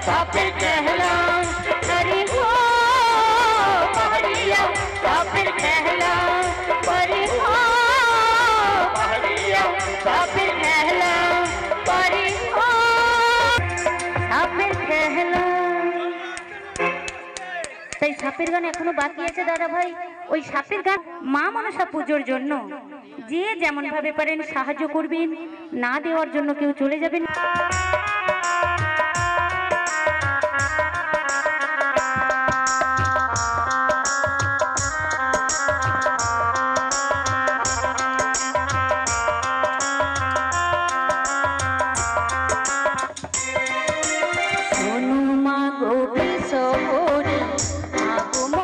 साफिर कहला अरे हो पहाड़िया साफिर कहला अरे हो पहाड़िया साफिर कहला अरे हो साफिर कहला। তাই সাপের গান এখনো বাকি আছে দাদা ভাই। ওই সাপের গান মা মনসা পুজোর জন্য যে যেমন ভাবে পারেন সাহায্য করবেন, না দেওয়ার জন্য কেউ চলে যাবেন।